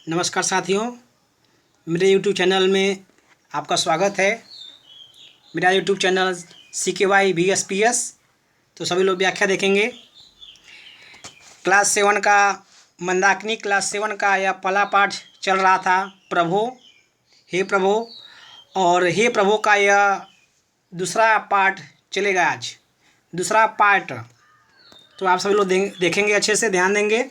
नमस्कार साथियों, मेरे YouTube चैनल में आपका स्वागत है। मेरा YouTube चैनल CKY VSPS। तो सभी लोग व्याख्या देखेंगे। क्लास 7 का मंदाकिनी क्लास 7 का यह पहला पाठ चल रहा था, प्रभु हे प्रभु, और हे प्रभु का यह दूसरा पाठ चलेगा आज, दूसरा पार्ट। तो आप सभी लोग देखेंगे, अच्छे से ध्यान देंगे।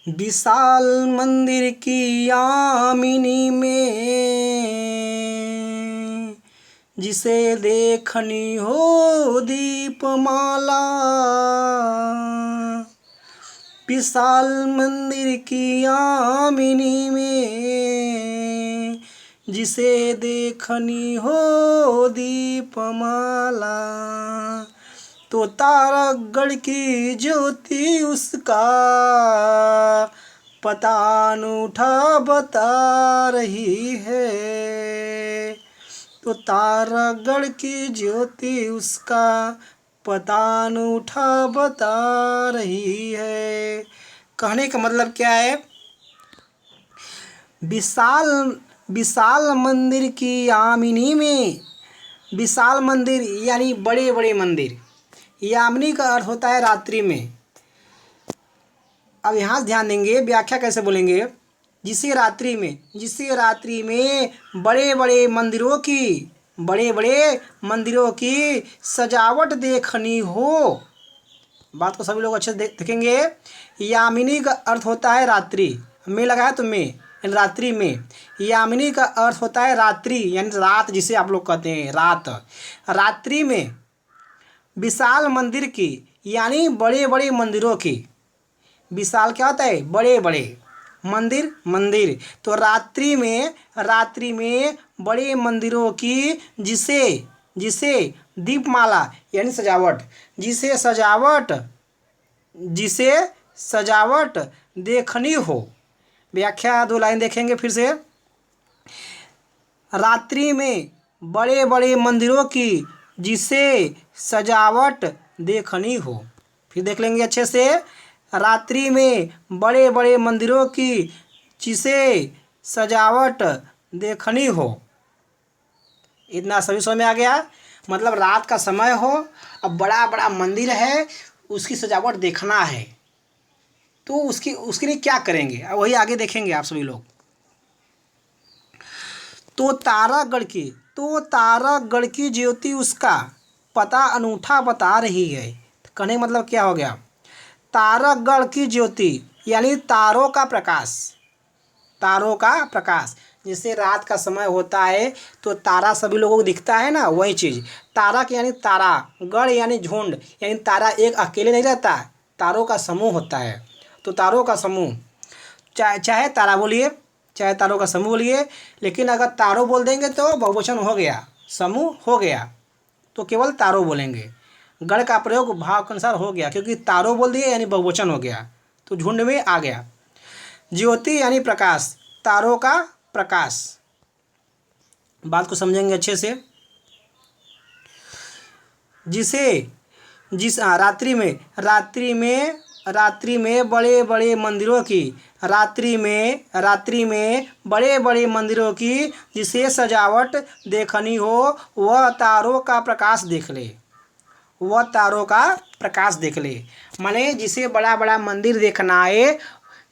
विशाल मंदिर की आमिनी में जिसे देखनी हो दीपमाला, विशाल मंदिर की आमिनी में जिसे देखनी हो दीपमाला, तो तारागढ़ की ज्योति उसका पता अनूठा बता रही है। तो तारागढ़ की ज्योति उसका पता अनूठा बता रही है। कहने का मतलब क्या है? विशाल मंदिर की आमिनी में, विशाल मंदिर यानी बड़े बड़े मंदिर, यामिनी का अर्थ होता है रात्रि में। अब यहाँ से ध्यान देंगे, व्याख्या कैसे बोलेंगे। जिसे रात्रि में बड़े बड़े मंदिरों की सजावट देखनी हो। बात को सभी लोग अच्छे से देखेंगे। यामिनी का अर्थ होता है रात्रि, में लगा है तो में, रात्रि में। यामिनी का अर्थ होता है रात्रि यानी रात, जिसे आप लोग कहते हैं रात। रात्रि में विशाल मंदिर की यानी बड़े बड़े मंदिरों की, विशाल क्या होता है? बड़े बड़े, मंदिर। तो रात्रि में बड़े मंदिरों की जिसे दीपमाला यानी सजावट, जिसे सजावट देखनी हो। व्याख्या 2 लाइन देखेंगे फिर से। रात्रि में बड़े बड़े मंदिरों की जिसे सजावट देखनी हो। फिर देख लेंगे अच्छे से। रात्रि में बड़े बड़े मंदिरों की जिसे सजावट देखनी हो। इतना सभी समझ में आ गया? मतलब रात का समय हो, अब बड़ा बड़ा मंदिर है, उसकी सजावट देखना है, तो उसके लिए क्या करेंगे, अब वही आगे देखेंगे आप सभी लोग। तो तारागढ़ की ज्योति उसका पता अनूठा बता रही है। कहने का मतलब क्या हो गया? तारागढ़ की ज्योति यानी तारों का प्रकाश। जैसे रात का समय होता है तो तारा सभी लोगों को दिखता है ना, वही चीज़। तारा के यानी तारा, गढ़ यानी झुंड, यानी तारा एक अकेले नहीं रहता, तारों का समूह होता है। तो तारों का समूह, चाहे तारा बोलिए, चाहे तारों का समूह बोलिए, लेकिन अगर तारों बोल देंगे तो बहुवचन हो गया, समूह हो गया, तो केवल तारों बोलेंगे। गढ़ का प्रयोग भाव के अनुसार हो गया, क्योंकि तारों बोल दिए यानी बहुवचन हो गया, तो झुंड में आ गया। ज्योति यानी प्रकाश, तारों का प्रकाश। बात को समझेंगे अच्छे से। रात्रि में बड़े बड़े मंदिरों की, रात्रि में बड़े बड़े मंदिरों की जिसे सजावट देखनी हो, वह तारों का प्रकाश देख ले। माने जिसे बड़ा बड़ा मंदिर देखना है,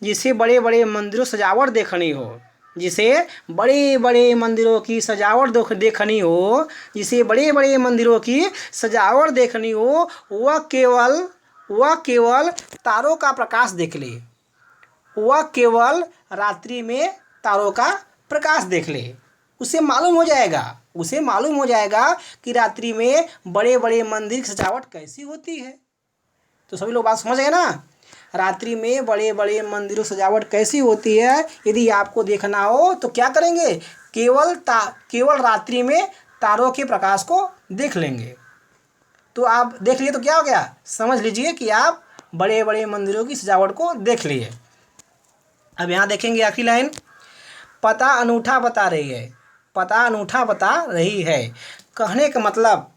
जिसे बड़े बड़े मंदिरों सजावट देखनी हो, जिसे बड़े बड़े मंदिरों की सजावट देखनी हो, जिसे बड़े बड़े मंदिरों की सजावट देखनी हो, वह केवल तारों का प्रकाश देख ले। वह केवल रात्रि में तारों का प्रकाश देख ले। उसे मालूम हो जाएगा कि रात्रि में बड़े बड़े मंदिर की सजावट कैसी होती है। तो सभी लोग बात समझ गए ना? रात्रि में बड़े बड़े मंदिरों सजावट कैसी होती है, यदि आपको देखना हो तो क्या करेंगे? केवल रात्रि में तारों के प्रकाश को देख लेंगे। तो आप देख लिए तो क्या हो गया? समझ लीजिए कि आप बड़े बड़े मंदिरों की सजावट को देख लिए। अब यहाँ देखेंगे आखिरी लाइन, पता अनूठा बता रही है। कहने का मतलब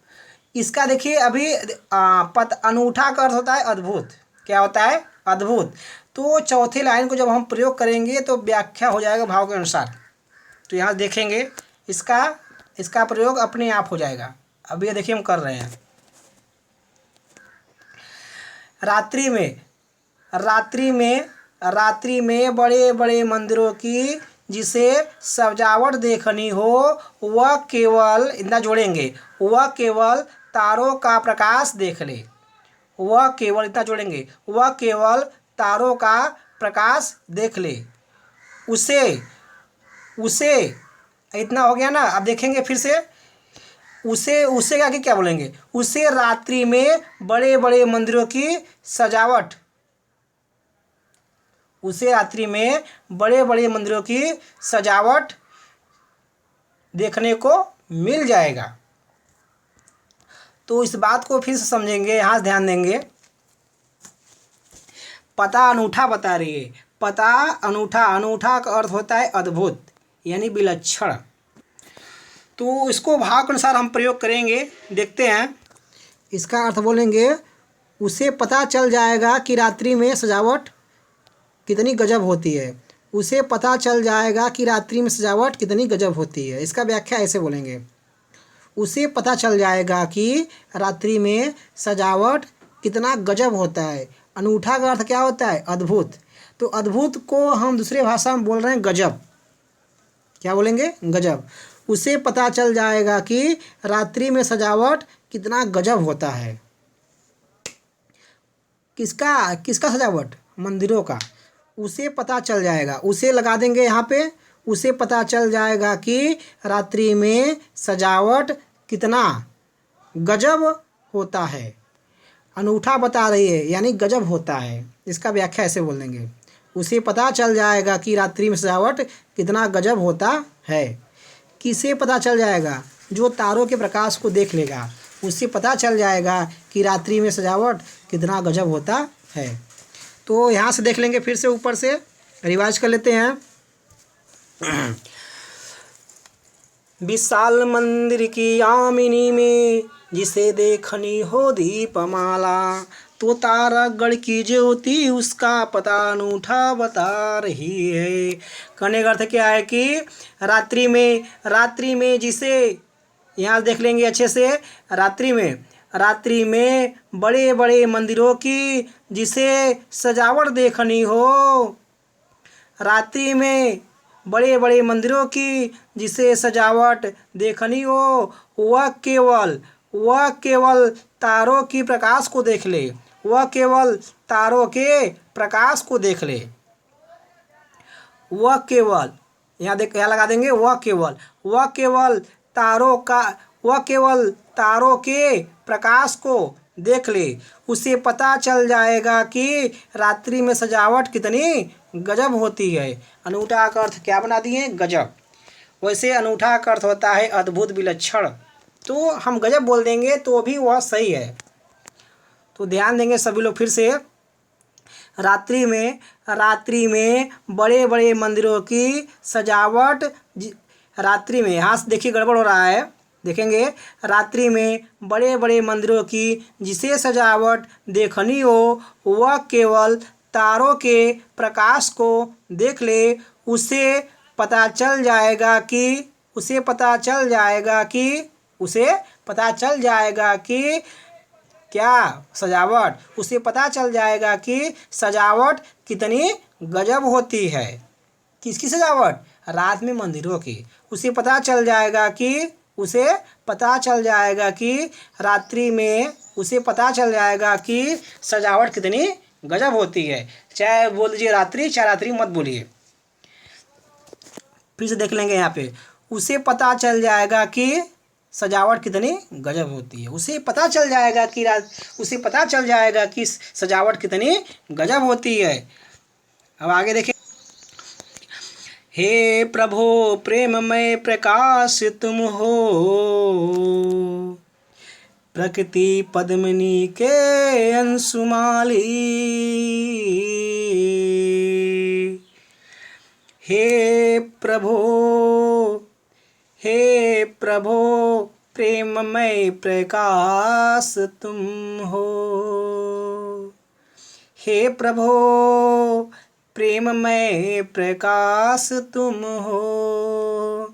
इसका देखिए, अभी अनूठा का अर्थ होता है अद्भुत। क्या होता है? अद्भुत। तो चौथे लाइन को जब हम प्रयोग करेंगे तो व्याख्या हो जाएगा भाव के अनुसार। तो यहाँ देखेंगे इसका इसका प्रयोग अपने आप हो जाएगा। अब ये देखिए हम कर रहे हैं। रात्रि में रात्रि में बड़े बड़े मंदिरों की जिसे सजावट देखनी हो वह केवल इतना जोड़ेंगे, वह केवल तारों का प्रकाश देख ले। वह केवल इतना जोड़ेंगे, वह केवल तारों का प्रकाश देख ले। उसे उसे इतना हो गया ना। अब देखेंगे फिर से, उसे आगे क्या बोलेंगे? उसे रात्रि में बड़े बड़े मंदिरों की सजावट, उसे रात्रि में बड़े बड़े मंदिरों की सजावट देखने को मिल जाएगा। तो इस बात को फिर से समझेंगे, यहाँ से ध्यान देंगे। पता अनूठा बता रही है। पता अनूठा, अनूठा का अर्थ होता है अद्भुत यानी विलक्षण। तो इसको भाव के अनुसार हम प्रयोग करेंगे, देखते हैं। इसका अर्थ बोलेंगे, उसे पता चल जाएगा कि रात्रि में सजावट कितनी गजब होती है। उसे पता चल जाएगा कि रात्रि में सजावट कितनी गजब होती है। इसका व्याख्या ऐसे बोलेंगे, उसे पता चल जाएगा कि रात्रि में सजावट कितना गजब होता है। अनूठा का अर्थ क्या होता है? अद्भुत। तो अद्भुत को हम दूसरे भाषा में बोल रहे हैं गजब। क्या बोलेंगे? गजब। उसे पता चल जाएगा कि रात्रि में सजावट कितना गजब होता है। किसका किसका सजावट? मंदिरों का। उसे पता चल जाएगा, उसे लगा देंगे यहाँ पे। उसे पता चल जाएगा कि रात्रि में सजावट कितना गजब होता है। अनूठा बता रही है यानी गजब होता है। इसका व्याख्या ऐसे बोल देंगे, उसे पता चल जाएगा कि रात्रि में सजावट कितना गजब होता है। किसे पता चल जाएगा? जो तारों के प्रकाश को देख लेगा, उससे पता चल जाएगा कि रात्रि में सजावट कितना गजब होता है। तो यहाँ से देख लेंगे, फिर से ऊपर से रिवाइज कर लेते हैं। विशाल मंदिर की आमिनी में जिसे देखनी हो दीपमाला, तो तारागढ़ की ज्योति उसका पता अनूठा बता रही है। कहने का अर्थ क्या है कि रात्रि में जिसे, यहाँ देख लेंगे अच्छे से। रात्रि में बड़े बड़े मंदिरों की जिसे सजावट देखनी हो, रात्रि में बड़े बड़े मंदिरों की जिसे सजावट देखनी हो, वह केवल तारों की प्रकाश को देख ले। वह केवल तारों के प्रकाश को देख ले। वह केवल, यहाँ लगा देंगे, वह केवल तारों के प्रकाश को देख ले। उसे पता चल जाएगा कि रात्रि में सजावट कितनी गजब होती है। अनूठा का अर्थ क्या बना दिए? गजब। वैसे अनूठा का अर्थ होता है अद्भुत, विलक्षण। तो हम गजब बोल देंगे तो भी वह सही है। तो ध्यान देंगे सभी लोग फिर से। रात्रि में बड़े बड़े मंदिरों की सजावट, रात्रि में, यहाँ से देखिए गड़बड़ हो रहा है, देखेंगे। रात्रि में बड़े बड़े मंदिरों की जिसे सजावट देखनी हो, वह केवल तारों के प्रकाश को देख ले। उसे पता चल जाएगा कि क्या सजावट, उसे पता चल जाएगा कि सजावट कितनी गजब होती है। किसकी सजावट? रात में मंदिरों की। उसे पता चल जाएगा कि रात्रि में उसे पता चल जाएगा कि सजावट कितनी गजब होती है। चाहे बोल दीजिए रात्रि, चाहे रात्रि मत बोलिए। फिर से देख लेंगे यहाँ पे, उसे पता चल जाएगा कि सजावट कितनी गजब होती है। उसे पता चल जाएगा कि सजावट कितनी गजब होती है। अब आगे देखें। हे प्रभो प्रेममय प्रकाश तुम हो, प्रकृति पद्मिनी के अंशुमाली। हे प्रभो प्रेममय प्रकाश तुम हो। हे प्रभो प्रेममय प्रकाश तुम हो,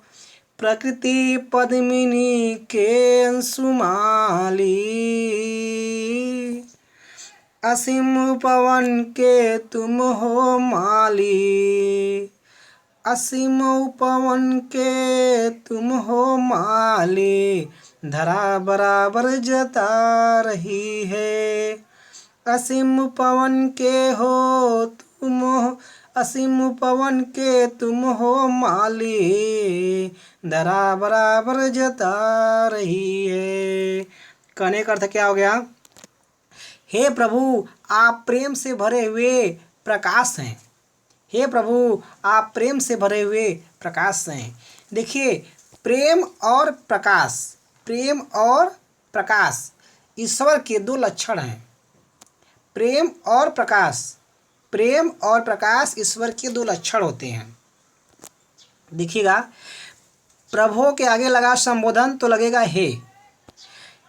प्रकृति पद्मिनी के अंशुमाली, असीम पवन के तुम हो माली, असीम पवन के तुम हो माली, धरा बराबर जता रही है, असीम पवन के हो तुम हो, असीम पवन के तुम हो माली, धरा बराबर जता रही है। कहने का अर्थ क्या हो गया? हे प्रभु आप प्रेम से भरे हुए प्रकाश हैं। हे प्रभु आप प्रेम से भरे हुए प्रकाश हैं। देखिए प्रेम और प्रकाश, प्रेम और प्रकाश ईश्वर के दो लक्षण हैं। प्रेम और प्रकाश, प्रेम और प्रकाश ईश्वर के दो लक्षण होते हैं। देखिएगा प्रभु के आगे लगा संबोधन तो लगेगा हे।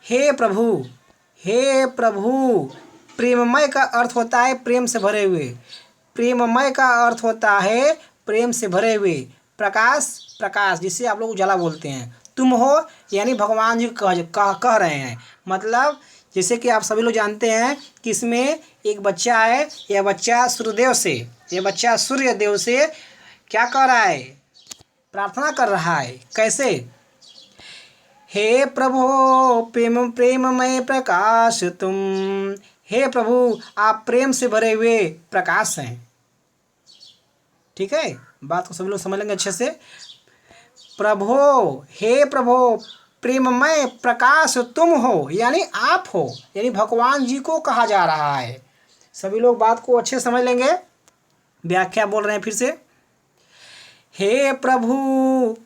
हे प्रभु, हे प्रभु प्रेममय का अर्थ होता है प्रेम से भरे हुए, प्रेममय का अर्थ होता है प्रेम से भरे हुए। प्रकाश, प्रकाश जिसे आप लोग उजाला बोलते हैं। तुम हो यानी भगवान जी कह रहे हैं। मतलब जैसे कि आप सभी लोग जानते हैं कि इसमें एक बच्चा है, यह बच्चा सूर्यदेव से, यह बच्चा सूर्यदेव से क्या कह रहा है? प्रार्थना कर रहा है। कैसे? हे प्रभु प्रेममय प्रकाश तुम, हे प्रभु आप प्रेम से भरे हुए प्रकाश हैं। ठीक है, बात को सभी लोग समझ लेंगे अच्छे से। प्रभु, हे प्रभु प्रेममय प्रकाश तुम हो यानी आप हो, यानी भगवान जी को कहा जा रहा है। सभी लोग बात को अच्छे समझ लेंगे। व्याख्या बोल रहे हैं फिर से। हे प्रभु,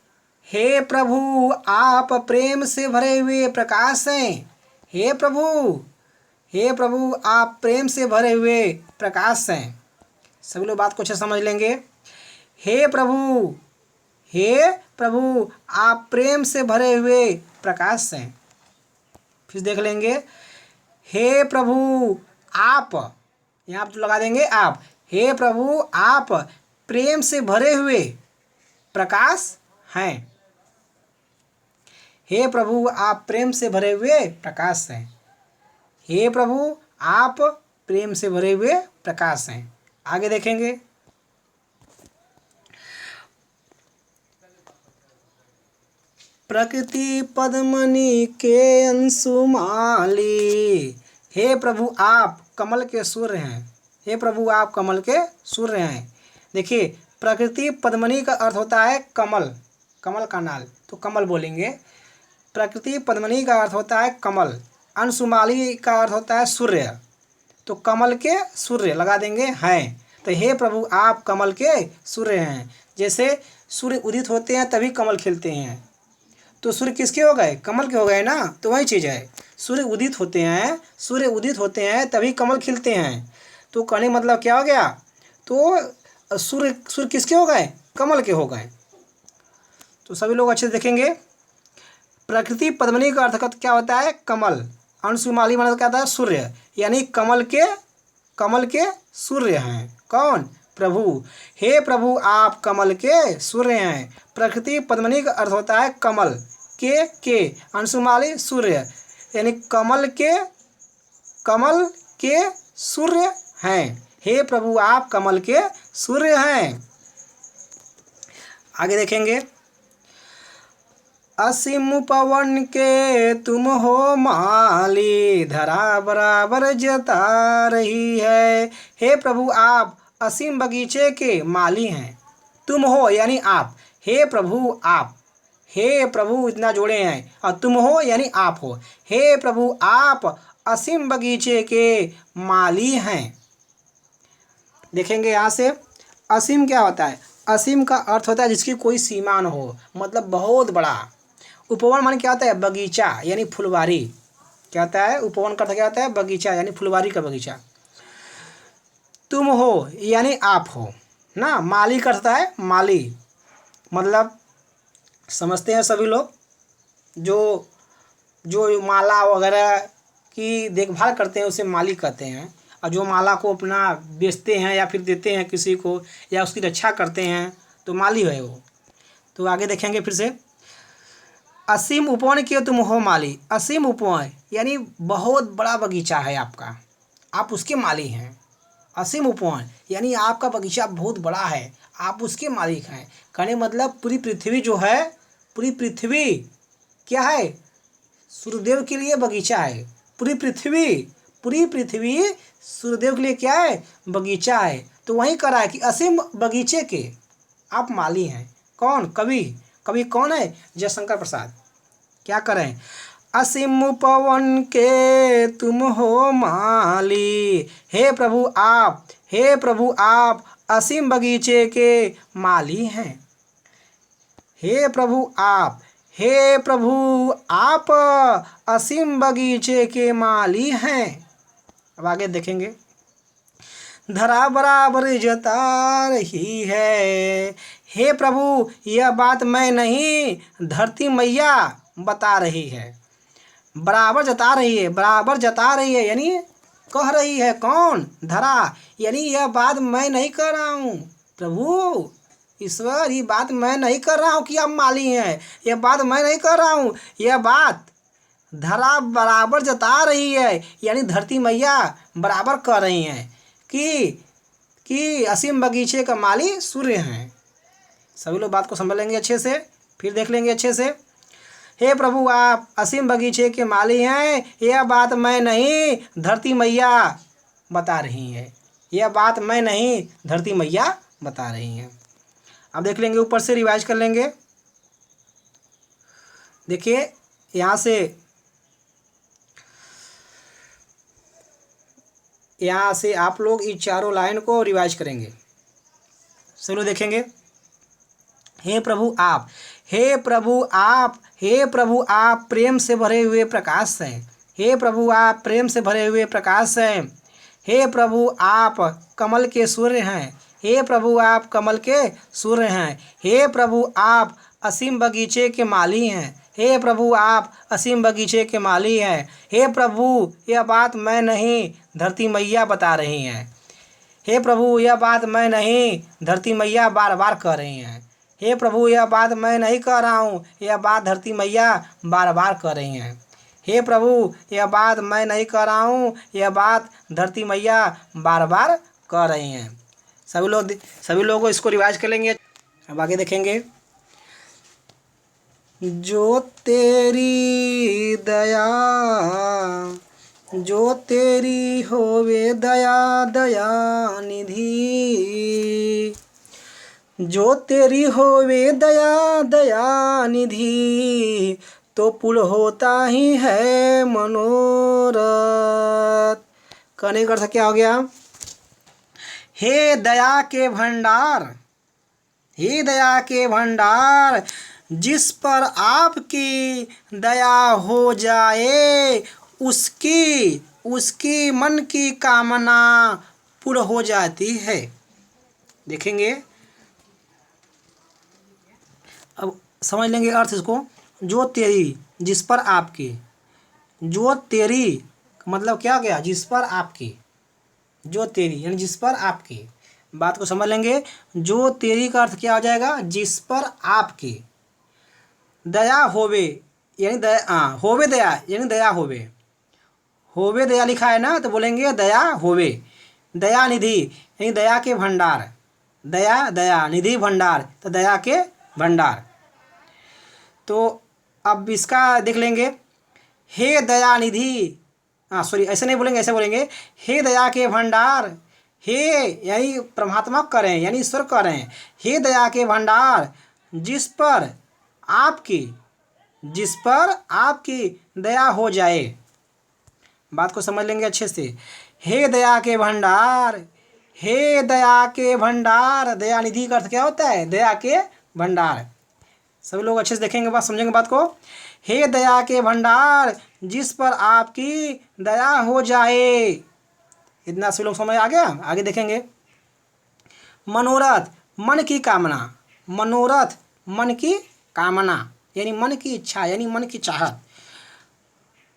हे प्रभु आप प्रेम से भरे हुए प्रकाश हैं। हे प्रभु, हे प्रभु आप प्रेम से भरे हुए प्रकाश हैं। सभी लोग बात को अच्छे समझ लेंगे। हे प्रभु, हे प्रभु आप प्रेम से भरे हुए प्रकाश हैं। फिर देख लेंगे हे प्रभु आप, यहाँ आप लगा देंगे आप। हे प्रभु आप प्रेम से भरे हुए प्रकाश हैं। हे प्रभु आप प्रेम से भरे हुए प्रकाश हैं। हे प्रभु आप प्रेम से भरे हुए प्रकाश हैं। आगे देखेंगे। प्रकृति पद्मनी के अंशुमाली, हे प्रभु आप कमल के सूर्य हैं। हे प्रभु आप कमल के सूर्य हैं। देखिए प्रकृति पद्मनी का अर्थ होता है कमल, कमल का नाल, तो कमल बोलेंगे। प्रकृति पद्मनी का अर्थ होता है कमल, अंशुमाली का अर्थ होता है सूर्य, तो कमल के सूर्य लगा देंगे हैं। तो हे प्रभु आप कमल के सूर्य हैं। जैसे सूर्य उदित होते हैं तभी कमल खिलते हैं, तो सूर्य किसके हो गए? कमल के हो गए ना। तो वही चीज़ है, सूर्य उदित होते हैं, सूर्य उदित होते हैं तभी कमल खिलते हैं। तो कहने मतलब क्या हो गया? तो सूर्य किसके हो गए? कमल के हो गए। तो सभी लोग अच्छे से देखेंगे। प्रकृति पद्मनी का अर्थ क्या होता है? कमल। अंशुमाली मतलब क्या होता है? सूर्य, यानी कमल के सूर्य हैं। कौन? प्रभु। हे प्रभु आप कमल के सूर्य हैं। प्रकृति पद्मनी का अर्थ होता है कमल के अंशुमाली सूर्य, यानी कमल के सूर्य हैं। हे प्रभु आप कमल के सूर्य हैं। आगे देखेंगे। असीम पवन के तुम हो माली, धरा बराबर जता रही है। हे प्रभु आप असीम बगीचे के माली हैं। तुम हो यानी आप। हे प्रभु आप, हे प्रभु इतना जोड़े हैं, और तुम हो यानी आप हो। हे प्रभु आप असीम बगीचे के माली हैं। देखेंगे यहाँ से असीम क्या होता है? असीम का अर्थ होता है जिसकी कोई सीमा न हो, मतलब बहुत बड़ा। उपवन मान क्या होता है? बगीचा यानी फुलवारी। क्या होता है? उपवन का क्या होता है? बगीचा यानी फुलवारी का बगीचा। तुम हो यानी आप हो ना। माली का अर्थ है माली, मतलब समझते हैं सभी लोग, जो माला वगैरह की देखभाल करते हैं उसे माली कहते हैं। और जो माला को अपना बेचते हैं या फिर देते हैं किसी को या उसकी रक्षा करते हैं तो माली है वो। तो आगे देखेंगे फिर से, असीम उपवन के तुम हो माली। असीम उपवन यानी बहुत बड़ा बगीचा है आपका, आप उसके माली हैं। असीम उपवन यानी आपका बगीचा बहुत बड़ा है, आप उसके मालिक हैं। कहने मतलब पूरी पृथ्वी जो है, पूरी पृथ्वी क्या है, सूर्यदेव के लिए बगीचा है। पूरी पृथ्वी सूर्यदेव के लिए क्या है, बगीचा है। तो वहीं करा है कि असीम बगीचे के आप माली हैं। कौन, कवि। कवि कौन है, जयशंकर प्रसाद। क्या करें, असीम पवन के तुम हो माली। हे प्रभु आप असीम बगीचे के माली हैं। हे प्रभु आप असीम बगीचे के माली हैं। अब आगे देखेंगे, धरा बराबर जता रही है। हे प्रभु यह बात मैं नहीं, धरती मैया बता रही है। बराबर जता रही है यानी कह रही है। कौन, धरा, यानी यह बात मैं नहीं कर रहा हूँ प्रभु ईश्वर, ये बात मैं नहीं कर रहा हूँ कि आप माली हैं। यह बात मैं नहीं कर रहा हूँ, यह बात धरा बराबर जता रही है, यानी धरती मैया बराबर कर रही हैं कि असीम बगीचे का माली सूर्य हैं। सभी लोग बात को समझ लेंगे अच्छे से, फिर देख लेंगे अच्छे से। हे प्रभु आप असीम बगीचे के माली हैं, यह बात मैं नहीं, धरती मैया बता रही है। यह बात मैं नहीं, धरती मैया बता रही हैं। अब देख लेंगे, ऊपर से रिवाइज कर लेंगे। देखिए यहाँ से आप लोग इस चारों लाइन को रिवाइज करेंगे। चलो देखेंगे, हे प्रभु आप प्रेम से भरे हुए प्रकाश हैं। हे प्रभु आप प्रेम से भरे हुए प्रकाश हैं। हे प्रभु आप कमल के सूर्य हैं। हे प्रभु आप कमल के सूर्य हैं। हे प्रभु आप असीम बगीचे के माली हैं। हे प्रभु आप असीम बगीचे के माली हैं। हे प्रभु यह बात मैं नहीं, धरती मैया बता रही हैं। हे प्रभु यह बात मैं नहीं, धरती मैया बार बार कह रही हैं। हे प्रभु यह बात मैं नहीं कह रहा हूँ, यह बात धरती मैया बार बार कह रही हैं। हे प्रभु यह बात मैं नहीं कह रहा हूँ, यह बात धरती मैया बार बार कह रही हैं। सभी लोग इसको रिवाइज कर लेंगे। अब आगे देखेंगे, जो तेरी होवे दया निधि। जो तेरी होवे दया निधि, तो पुल होता ही है मनोरथ। कहने का अर्थ क्या हो गया, हे दया के भंडार, जिस पर आपकी दया हो जाए, उसकी मन की कामना पूर्ण हो जाती है। देखेंगे, अब समझ लेंगे अर्थ इसको। जो तेरी, जिस पर आपकी, जो तेरी मतलब क्या गया, जिस पर आपकी, जो तेरी यानी जिस पर आपकी। बात को समझ लेंगे, जो तेरी का अर्थ क्या हो जाएगा, जिस पर आपकी दया होवे यानी दया, होवे दया यानी दया होवे। होवे दया लिखा है ना, तो बोलेंगे दया होवे। दया निधि यानी दया के भंडार। दया निधि भंडार, तो दया के भंडार। तो अब इसका देख लेंगे, हे दया निधि, सॉरी ऐसे नहीं बोलेंगे, ऐसे बोलेंगे हे दया के भंडार। हे यानी परमात्मा करें यानी ईश्वर करें। हे दया के भंडार, जिस पर आपकी दया हो जाए। बात को समझ लेंगे अच्छे से। हे दया के भंडार, हे दया के भंडार, दया निधि का अर्थ क्या होता है, दया के भंडार। सभी लोग अच्छे से देखेंगे, बात समझेंगे बात को। हे दया के भंडार, जिस पर आपकी दया हो जाए। इतना सभी लोग समझ आ गया। आगे देखेंगे, मनोरथ मन की कामना। मनोरथ मन की कामना यानी मन की इच्छा यानी मन की चाहत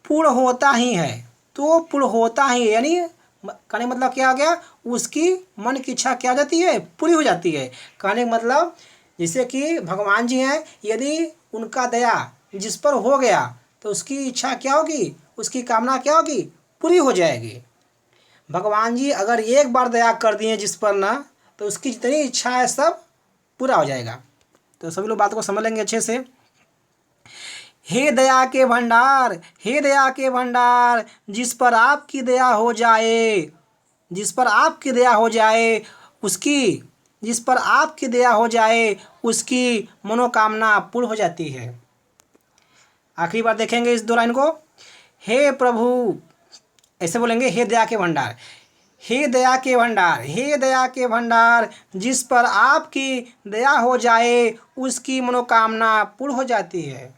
पूर्ण होता ही है। तो पूर्ण होता ही यानी कहने का मतलब क्या हो गया, उसकी मन की इच्छा क्या हो जाती है, पूरी हो जाती है। कहने का मतलब जैसे कि भगवान जी हैं, यदि उनका दया जिस पर हो गया तो उसकी इच्छा क्या होगी, उसकी कामना क्या होगी, पूरी हो जाएगी। भगवान जी अगर एक बार दया कर दिए जिस पर ना, तो उसकी जितनी इच्छा है सब पूरा हो जाएगा। तो सभी लोग बात को समझ लेंगे अच्छे से। हे दया के भंडार, हे दया के भंडार, जिस पर आपकी दया हो जाए, जिस पर आपकी दया हो जाए उसकी, जिस पर आपकी दया हो जाए उसकी मनोकामना पूर्ण हो जाती है। आखिरी बार देखेंगे इस दो लाइन को। हे प्रभु, ऐसे बोलेंगे, हे दया के भंडार, हे दया के भंडार, हे दया के भंडार, जिस पर आपकी दया हो जाए उसकी मनोकामना पूर्ण हो जाती है।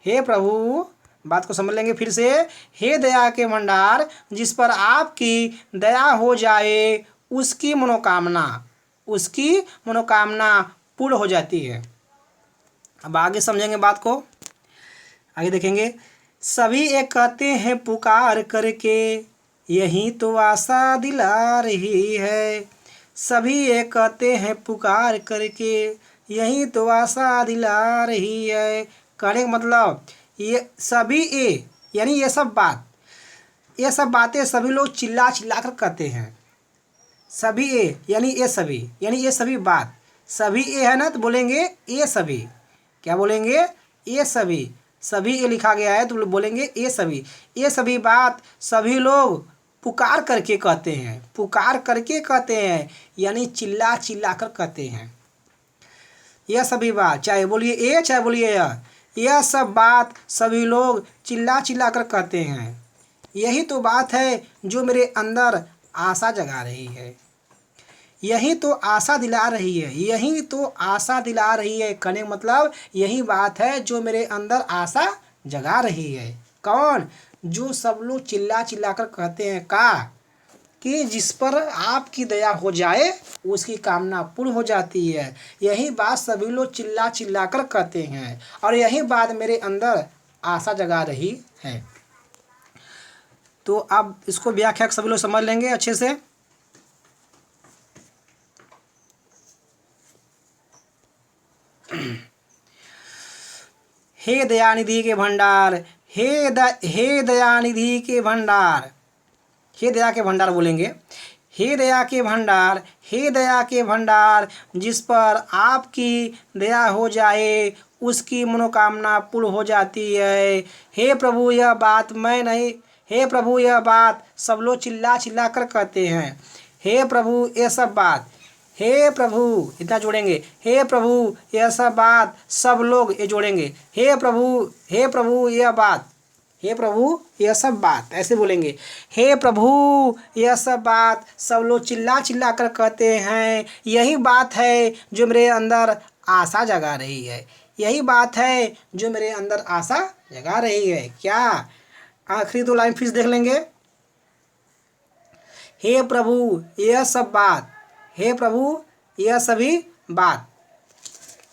हे प्रभु, बात को समझ लेंगे फिर से। हे दया के भंडार, जिस पर आपकी दया हो जाए उसकी मनोकामना, उसकी मनोकामना पूर्ण हो जाती है। अब आगे समझेंगे बात को, आगे देखेंगे। सभी एक कहते हैं पुकार करके, यही तो आशा दिला रही है। सभी एक कहते हैं पुकार करके, यही तो आशा दिला रही है। कहने का मतलब ये सभी यानी ये सब बात, ये सब बातें सभी लोग चिल्ला चिल्ला कर कहते हैं। सभी यानी ये सभी, यानी ये सभी बात, सभी है ना, तो बोलेंगे ये सभी। क्या बोलेंगे, ये सभी। सभी ये लिखा गया है तो बोलेंगे ये सभी। ये सभी बात सभी लोग पुकार करके कहते हैं, पुकार करके कहते हैं, यानी चिल्ला चिल्ला कर कहते हैं। यह सभी बात, चाहे बोलिए ए चाहे बोलिए यह सब बात सभी लोग चिल्ला चिल्ला कर कहते हैं। यही तो बात है जो मेरे अंदर आशा जगा रही है, यही तो आशा दिला रही है, यही तो आशा दिला रही है। कहने का मतलब यही बात है जो मेरे अंदर आशा जगा रही है। कौन, जो सब लोग चिल्ला चिल्ला कर कहते हैं का, कि जिस पर आपकी दया हो जाए उसकी कामना पूर्ण हो जाती है। यही बात सभी लोग चिल्ला चिल्ला कर कहते हैं और यही बात मेरे अंदर आशा जगा रही है। तो अब इसको व्याख्या सभी लोग समझ लेंगे अच्छे से। हे दयानिधि के भंडार, हे दयानिधि के भंडार, हे दया के भंडार बोलेंगे। हे दया के भंडार, हे दया के भंडार, जिस पर आपकी दया हो जाए उसकी मनोकामना पूर्ण हो जाती है। हे प्रभु यह बात मैं नहीं, हे प्रभु यह बात सब लोग चिल्ला चिल्ला कर कहते हैं। हे प्रभु ये सब बात, हे प्रभु इतना जोड़ेंगे, हे प्रभु यह सब बात सब लोग ये जोड़ेंगे। हे प्रभु यह बात, हे प्रभु यह सब बात, ऐसे बोलेंगे। हे प्रभु यह सब बात सब लोग चिल्ला चिल्ला कर कहते हैं। यही बात है जो मेरे अंदर आशा जगा रही है, यही बात है जो मेरे अंदर आशा जगा रही है। क्या, आखिरी दो लाइन फिर देख लेंगे। हे प्रभु यह सब बात, हे प्रभु यह सभी बात,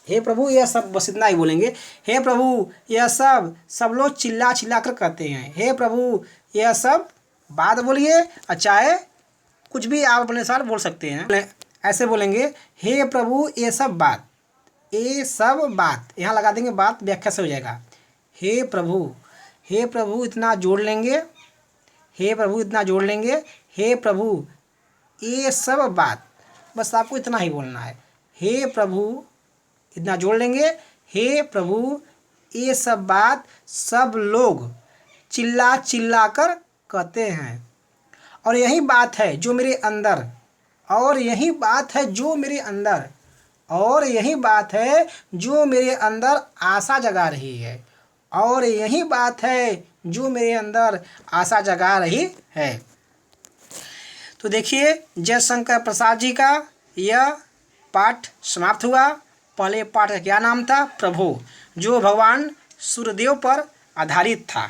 हे प्रभु यह सब, बस इतना ही बोलेंगे। हे प्रभु यह सब लोग चिल्ला चिल्ला कर कहते हैं। हे प्रभु यह सब बात बोलिए, चाहे कुछ भी आप अपने साथ बोल सकते हैं, ऐसे बोलेंगे। हे प्रभु ये सब बात, ये सब बात, यहाँ लगा देंगे बात, व्याख्या से हो जाएगा। हे प्रभु इतना जोड़ लेंगे, हे प्रभु इतना जोड़ लेंगे। हे प्रभु ये सब बात, बस आपको इतना ही बोलना है। हे प्रभु इतना जोड़ लेंगे। हे प्रभु ये सब बात सब लोग चिल्ला चिल्ला कर कहते हैं और यही बात है जो मेरे अंदर, और यही बात है जो मेरे अंदर, और यही बात है जो मेरे अंदर आशा जगा रही है, और यही बात है जो मेरे अंदर आशा जगा रही है। तो देखिए जयशंकर प्रसाद जी का यह पाठ समाप्त हुआ। पहले पाठ का क्या नाम था, प्रभु, जो भगवान सूर्यदेव पर आधारित था।